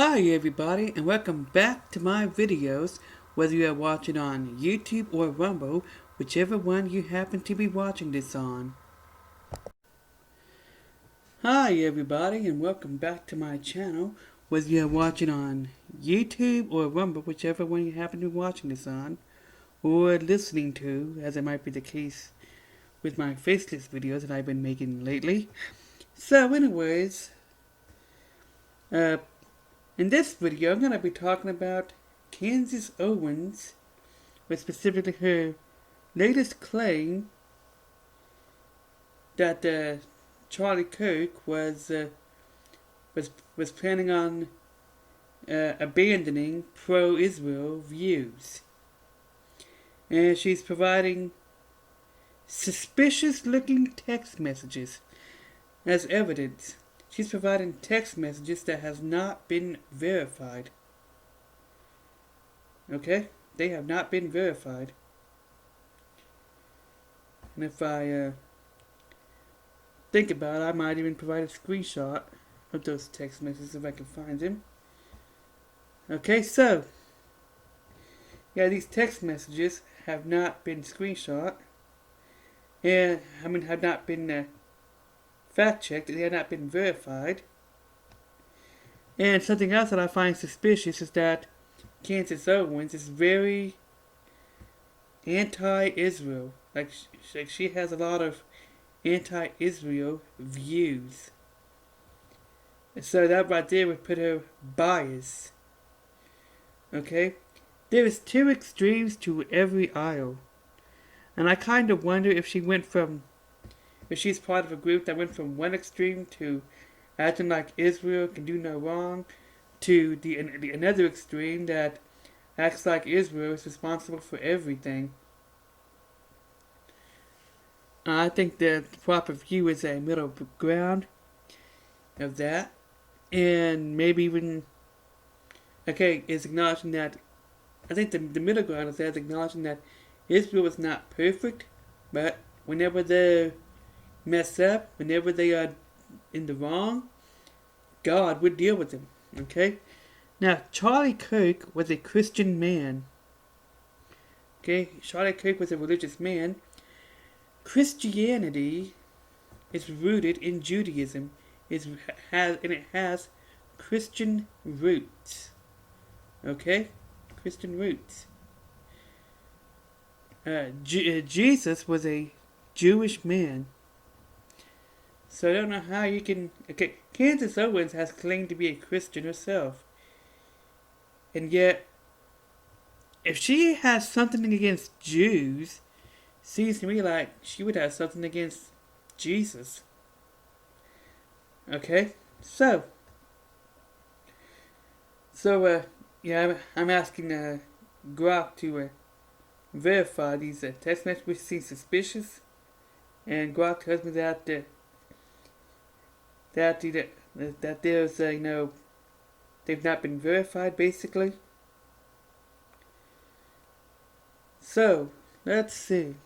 Hi everybody and welcome back to my videos, whether you are watching on YouTube or Rumble, whichever one you happen to be watching this on. Hi everybody and welcome back to my channel, whether you are watching on YouTube or Rumble, whichever one you happen to be watching this on, or listening to, as it might be the case with my faceless videos that I've been making lately. So anyways, in this video, I'm going to be talking about Candace Owens, but specifically her latest claim that Charlie Kirk was planning on abandoning pro-Israel views, and she's providing suspicious-looking text messages as evidence. She's providing text messages that has not been verified. Okay? They have not been verified. And if I think about it, I might even provide a screenshot of those text messages if I can find them. Okay, so yeah, these text messages have not been screenshot, and have not been fact-checked. They have not been verified. And something else that I find suspicious is that Candace Owens is very anti-Israel. Like she has a lot of anti-Israel views. And so that right there would put her bias. Okay? There is two extremes to every aisle. And I kind of wonder if she's part of a group that went from one extreme to acting like Israel can do no wrong, to another extreme that acts like Israel is responsible for everything. I think that the proper view is a middle ground of that, and maybe even is acknowledging that. I think the middle ground is acknowledging that Israel is not perfect, but whenever they mess up, whenever they are in the wrong, God would deal with them. Okay? Now, Charlie Kirk was a Christian man. Okay? Charlie Kirk was a religious man. Christianity is rooted in Judaism. It has Christian roots. Okay? Christian roots. Jesus was a Jewish man. So I don't know how you can... Okay, Candace Owens has claimed to be a Christian herself. And yet, if she has something against Jews, seems to me like she would have something against Jesus. Okay? So yeah, I'm asking Grok to verify these text messages which seem suspicious. And Grok tells me that there's they've not been verified, basically. So let's see.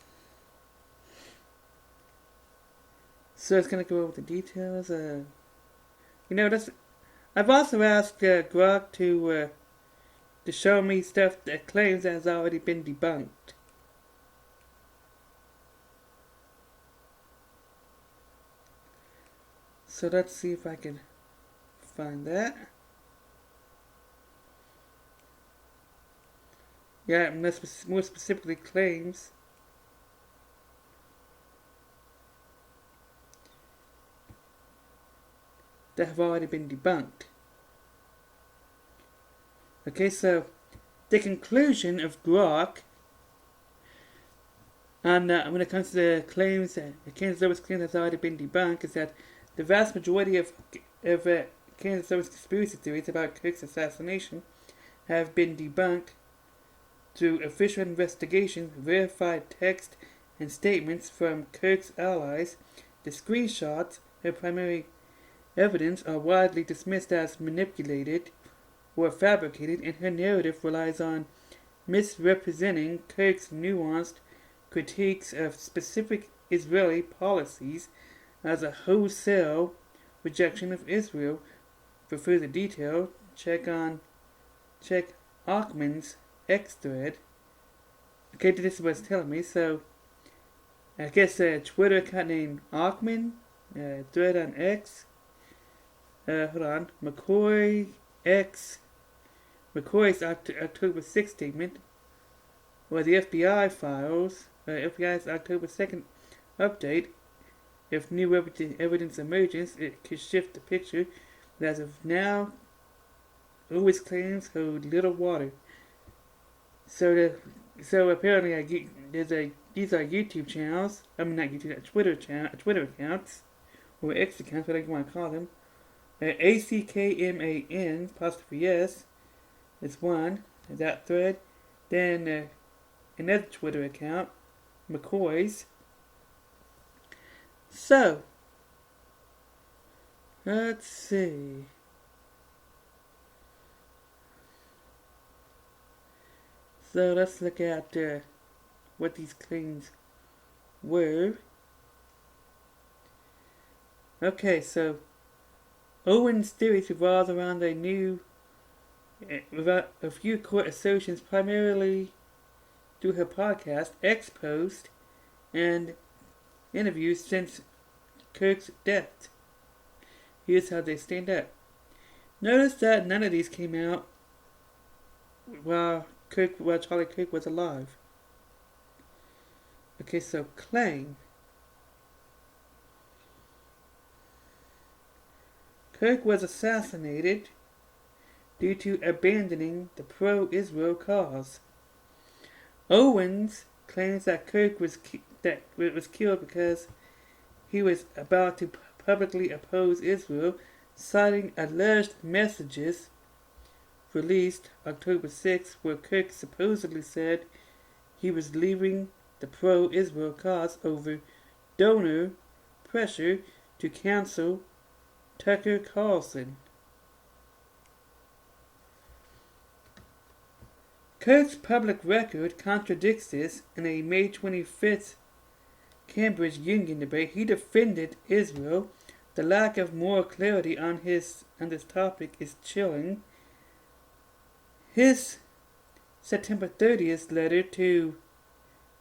So it's gonna go over the details. I've also asked Grok to show me stuff that claims that has already been debunked. So let's see if I can find that. Yeah, more specifically claims that have already been debunked. Okay, so the conclusion of Grok when it comes to the claims that Candace Owens claims has already been debunked is that the vast majority of Candace Owens' conspiracy theories about Kirk's assassination have been debunked through official investigations, verified text and statements from Kirk's allies. The screenshots, her primary evidence, are widely dismissed as manipulated or fabricated, and her narrative relies on misrepresenting Kirk's nuanced critiques of specific Israeli policies as a wholesale rejection of Israel. For further detail, check Ackman's X thread. Okay, this is what it's telling me. So I guess a Twitter account named Ackman, thread on X. Hold on, McCoy's October 6th statement, or the FBI files, FBI's October 2nd update. If new evidence emerges, it could shift the picture, but as of now, Owens claims hold little water. So apparently these are YouTube channels. I mean not YouTube, Twitter accounts, or X accounts, whatever you want to call them. ACKMAN apostrophe S is one, that thread. Then another Twitter account, McCoy's. So, let's see. So let's look at what these claims were. Okay, so Owens' theories revolve around a few court assertions, primarily through her podcast, X-Post, and interviews since Kirk's death. Here's how they stand up. Notice that none of these came out while Charlie Kirk was alive. Okay, so claim. Kirk was assassinated due to abandoning the pro-Israel cause. Owens claims that Kirk was killed because he was about to publicly oppose Israel, citing alleged messages released October 6th where Kirk supposedly said he was leaving the pro-Israel cause over donor pressure to cancel Tucker Carlson. Kirk's public record contradicts this. In a May 25th Cambridge Union debate, he defended Israel. The lack of moral clarity on this topic is chilling. His September 30th letter to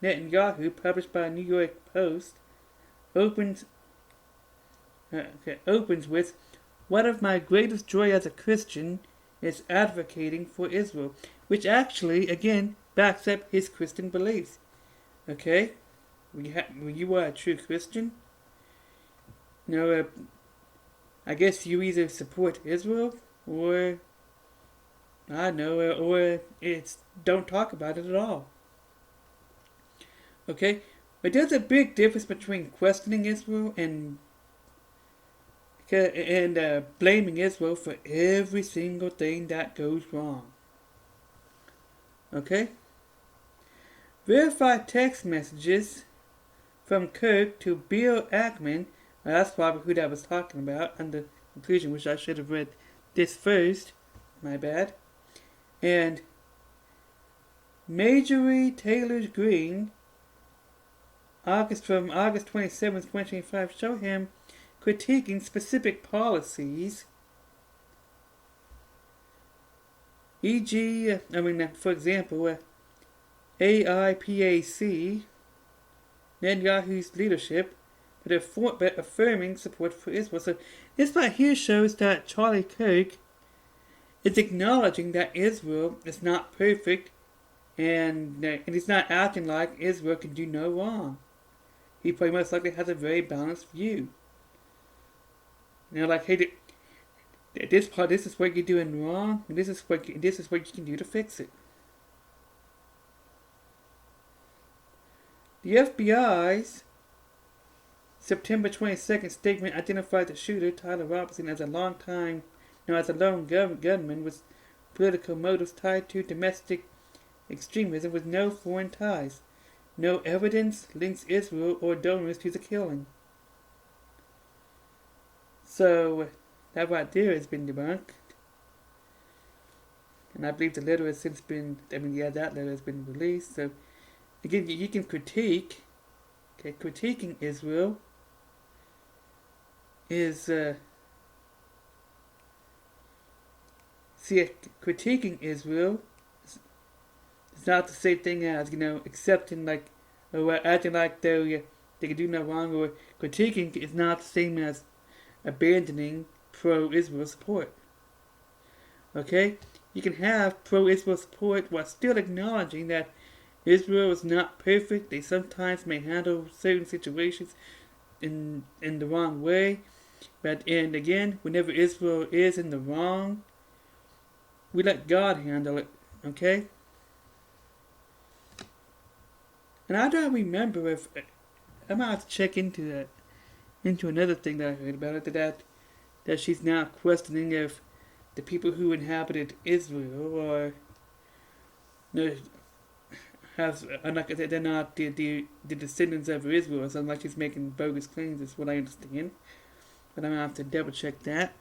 Netanyahu, published by New York Post, opens with, "One of my greatest joy as a Christian is advocating for Israel," which actually, again, backs up his Christian beliefs. Okay? When you are a true Christian, I guess you either support Israel or, or it's don't talk about it at all. Okay? But there's a big difference between questioning Israel and blaming Israel for every single thing that goes wrong. Okay? Verified text messages from Kirk to Bill Ackman, that's probably who that was talking about, and the conclusion, which I should have read this first, my bad. And Marjorie Taylor Greene, from August 27th, 2025, show him critiquing specific policies, e.g., for example, AIPAC, Netanyahu's leadership, but affirming support for Israel. So this right here shows that Charlie Kirk is acknowledging that Israel is not perfect, and he's not acting like Israel can do no wrong. He probably most likely has a very balanced view. Hey, this is what you're doing wrong, and this is what you can do to fix it. The FBI's September 22nd statement identified the shooter, Tyler Robinson, as a lone gunman with political motives tied to domestic extremism with no foreign ties. No evidence links Israel or donors to the killing. So, that right there has been debunked. And I believe the letter has since been, that letter has been released. So, again, you can critique. Okay, critiquing Israel is see, critiquing Israel is not the same thing as, accepting, or acting like they can do no wrong, or critiquing is not the same as abandoning pro-Israel support. Okay? You can have pro-Israel support while still acknowledging that Israel is not perfect. They sometimes may handle certain situations in the wrong way. But, and again, whenever Israel is in the wrong, we let God handle it. Okay? And I don't remember if I might have to check into that, into another thing that I heard about it, that she's now questioning if the people who inhabited Israel are they're not the descendants of Israel, so like she's making bogus claims, is what I understand. But I'm gonna have to double check that.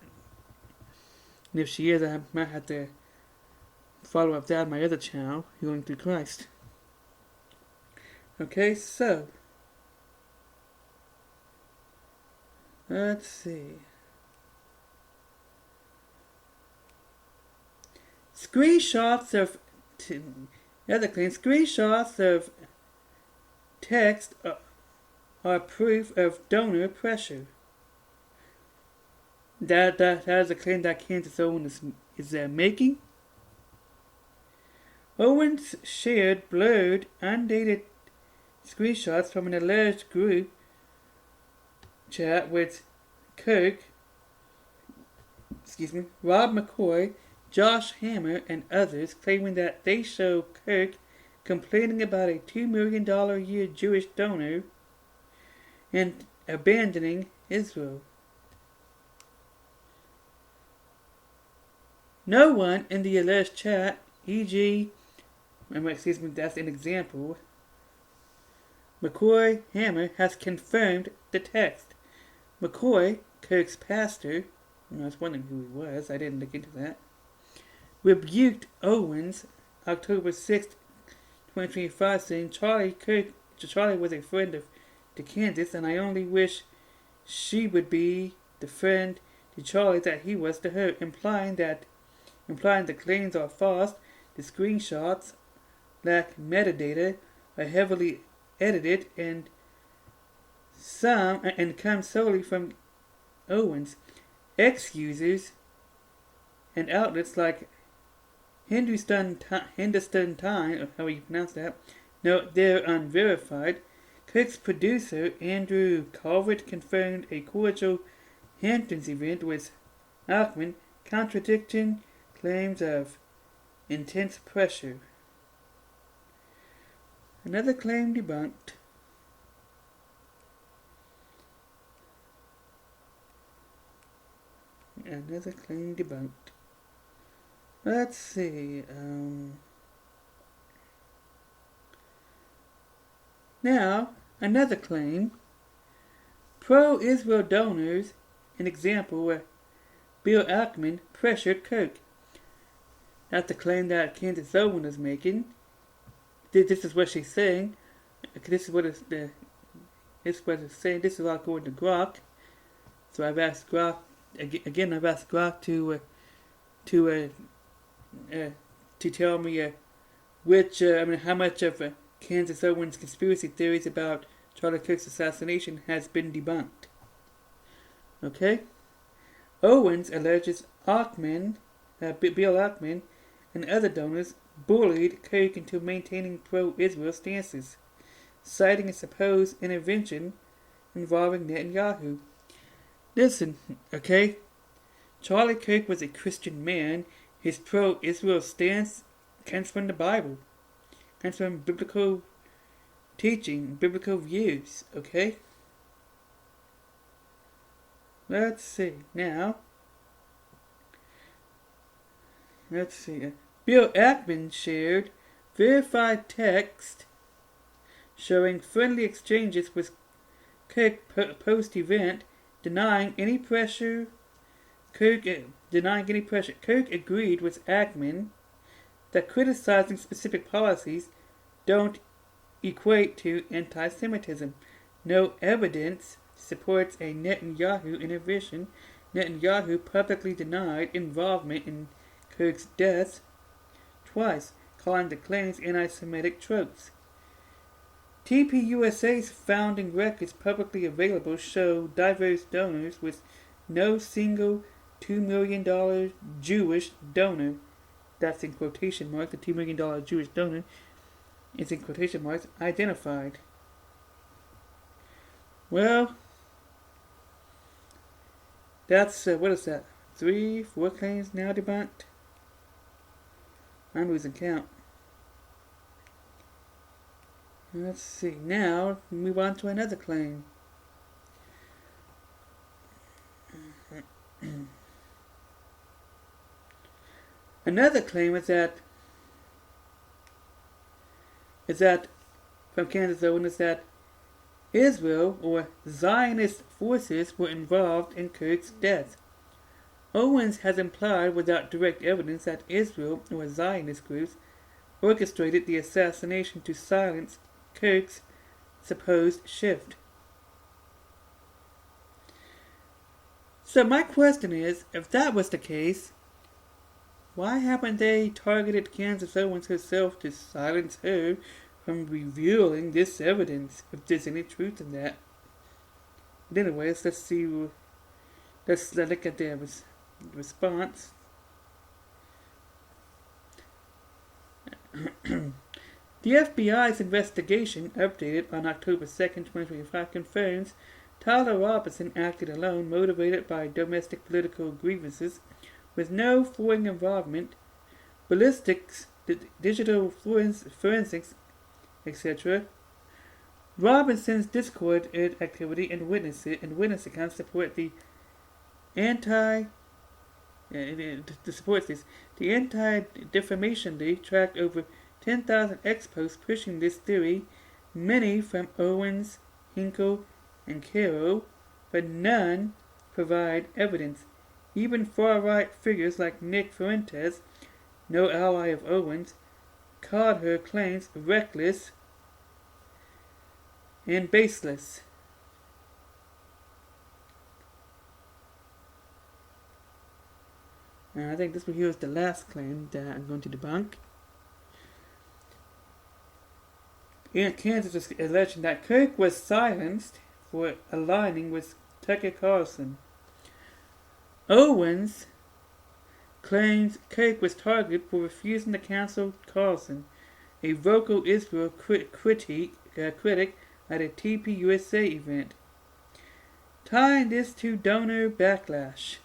And if she is, I might have to follow up that on my other channel, Healing Through Christ. Okay, so let's see. Screenshots of text are proof of donor pressure. That is a claim that Candace Owens is making. Owens shared blurred, undated screenshots from an alleged group chat with Kirk, Rob McCoy, Josh Hammer, and others, claiming that they show Kirk complaining about a $2 million a year Jewish donor and abandoning Israel. No one in the alleged chat, e.g., that's an example, McCoy Hammer, has confirmed the text. McCoy, Kirk's pastor, I was wondering who he was, I didn't look into that, rebuked Owens October 6, 2025, saying Charlie was a friend to Candace, and I only wish she would be the friend to Charlie that he was to her, implying the claims are false, the screenshots lack metadata, are heavily edited, and come solely from Owens. Ex-users and outlets like Hindustan Time, or how you pronounce that, note they're unverified. Kirk's producer, Andrew Calvert, confirmed a cordial Hamptons event with Ackman, contradicting claims of intense pressure. Another claim debunked. Let's see. Now, another claim. Pro-Israel donors, an example where Bill Ackman pressured Kirk. That's the claim that Candace Owens is making. This is what she's saying. This is what it's saying. This is all according to Grok. So I've asked Grok again. I've asked Grok to tell me how much of Candace Owens' conspiracy theories about Charlie Kirk's assassination has been debunked. Okay, Owens alleges Bill Ackman, and other donors bullied Kirk into maintaining pro-Israel stances, citing a supposed intervention involving Netanyahu. Listen, okay? Charlie Kirk was a Christian man. His pro-Israel stance comes from the Bible, comes from biblical teaching, biblical views, okay? Let's see. Bill Ackman shared verified text showing friendly exchanges with Kirk post-event, denying any pressure. Kirk agreed with Ackman that criticizing specific policies don't equate to anti-Semitism. No evidence supports a Netanyahu intervention. Netanyahu publicly denied involvement in Kirk's death twice, calling the claims anti-Semitic tropes. TPUSA's founding records publicly available show diverse donors with no single $2 million Jewish donor, that's in quotation marks, the $2 million Jewish donor is in quotation marks, identified. Well, that's, what is that, 3-4 claims now debunked? I'm losing count. Let's see, now move on to another claim. Another claim is that from Candace Owens is that Israel or Zionist forces were involved in Kirk's death. Owens has implied without direct evidence that Israel or Zionist groups orchestrated the assassination to silence Kirk's supposed shift. So my question is, if that was the case, why haven't they targeted Candace Owens herself to silence her from revealing this evidence, if there's any truth in that? But anyways, let's see. Let's look at their response. The FBI's investigation, updated on October 2nd, 2025, confirms Tyler Robinson acted alone, motivated by domestic political grievances, with no foreign involvement, ballistics, digital forensics, etc. Robinson's Discord activity and witness accounts support the The Anti-Defamation League tracked over 10,000 ex-posts pushing this theory, many from Owens, Hinkle, and Carroll, but none provide evidence. Even far-right figures like Nick Fuentes, no ally of Owens, called her claims reckless and baseless. And I think this one here is the last claim that I'm going to debunk. Candace is alleging that Kirk was silenced for aligning with Tucker Carlson. Owens claims Kirk was targeted for refusing to cancel Carlson, a vocal Israel critic at a TPUSA event, tying this to donor backlash.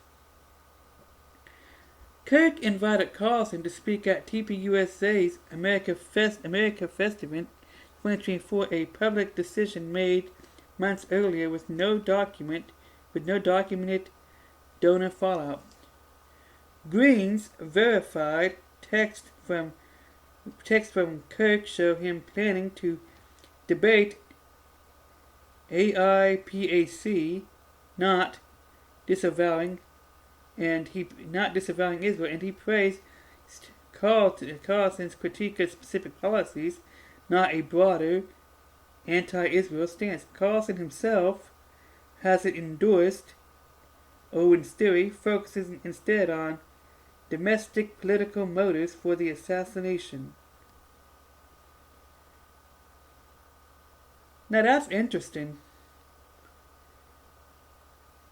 Kirk invited Carlson to speak at TPUSA's America Fest event 2024, a public decision made months earlier with no documented donor fallout. Green's verified text from Kirk show him planning to debate AIPAC, not disavowing Israel, and he praised Carlson's critique of specific policies, not a broader anti-Israel stance. Carlson himself hasn't endorsed Owens' theory, focusing instead on domestic political motives for the assassination. Now that's interesting.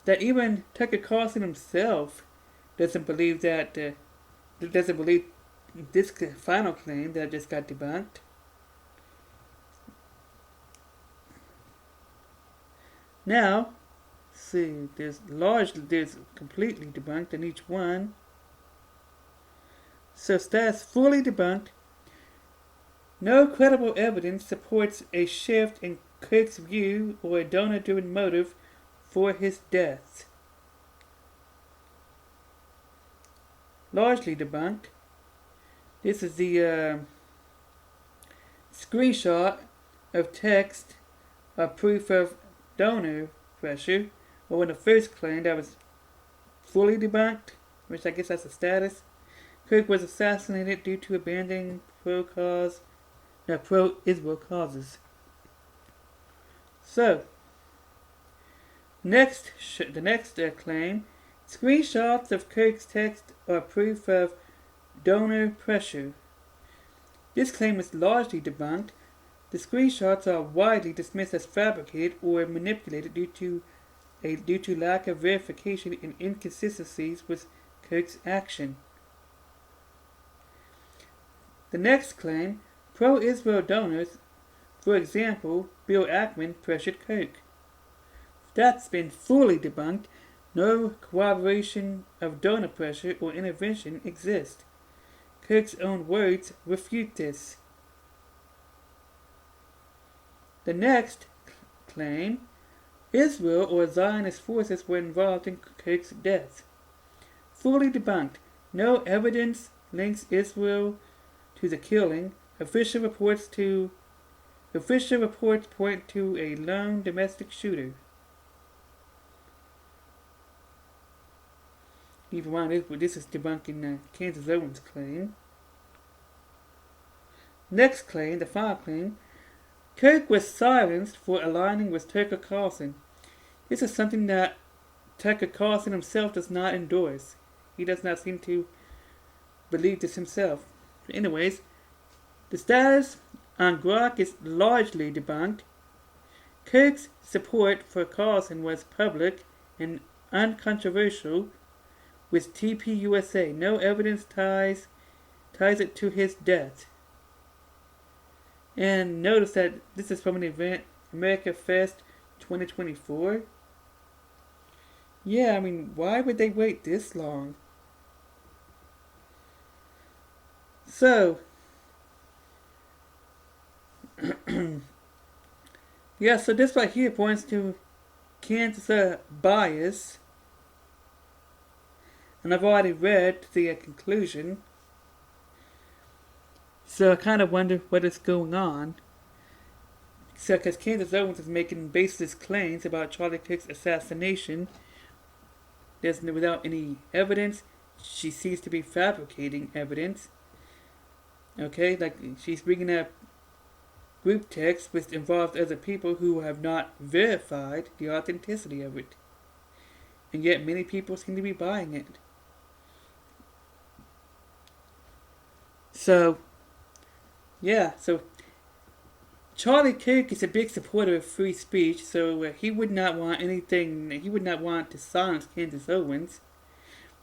That even Tucker Carlson himself doesn't believe this final claim that just got debunked. Now, see, there's completely debunked in each one. So status fully debunked. No credible evidence supports a shift in Kirk's view or a donor-driven motive for his death. Largely debunked. This is the screenshot of text of proof of donor pressure, or in the first claim that was fully debunked, which I guess that's the status. Kirk was assassinated due to abandoning pro-Israel causes. So, the next claim, screenshots of Kirk's text are proof of donor pressure. This claim is largely debunked. The screenshots are widely dismissed as fabricated or manipulated due to lack of verification and inconsistencies with Kirk's action. The next claim, pro-Israel donors, for example, Bill Ackman, pressured Kirk. That's been fully debunked. No corroboration of donor pressure or intervention exists. Kirk's own words refute this. The next claim, Israel or Zionist forces were involved in Kirk's death. Fully debunked. No evidence links Israel to the killing. Official reports point to a lone domestic shooter. Keep in mind, this is debunking Candace Owens' claim. Next claim, the final claim, Kirk was silenced for aligning with Tucker Carlson. This is something that Tucker Carlson himself does not endorse. He does not seem to believe this himself. Anyways, the status on Grok is largely debunked. Kirk's support for Carlson was public and uncontroversial with TPUSA. No evidence ties it to his death. And notice that this is from an event, America Fest 2024. Yeah, I mean, why would they wait this long? So, yeah, so this right here points to Kansas bias. And I've already read the conclusion. So I kind of wonder what is going on. So, because Candace Owens is making baseless claims about Charlie Kirk's assassination, without any evidence. She seems to be fabricating evidence. Okay, like she's bringing up group text which involves other people who have not verified the authenticity of it. And yet many people seem to be buying it. So, yeah, so Charlie Kirk is a big supporter of free speech, so he would not want to silence Candace Owens,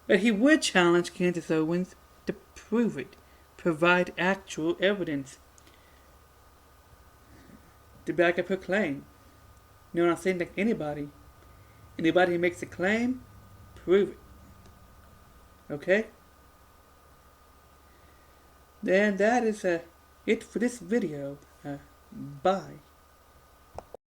but he would challenge Candace Owens to prove it, provide actual evidence to back up her claim. You know what I'm saying? Like anybody who makes a claim, prove it. Okay? Then that is it for this video. Bye.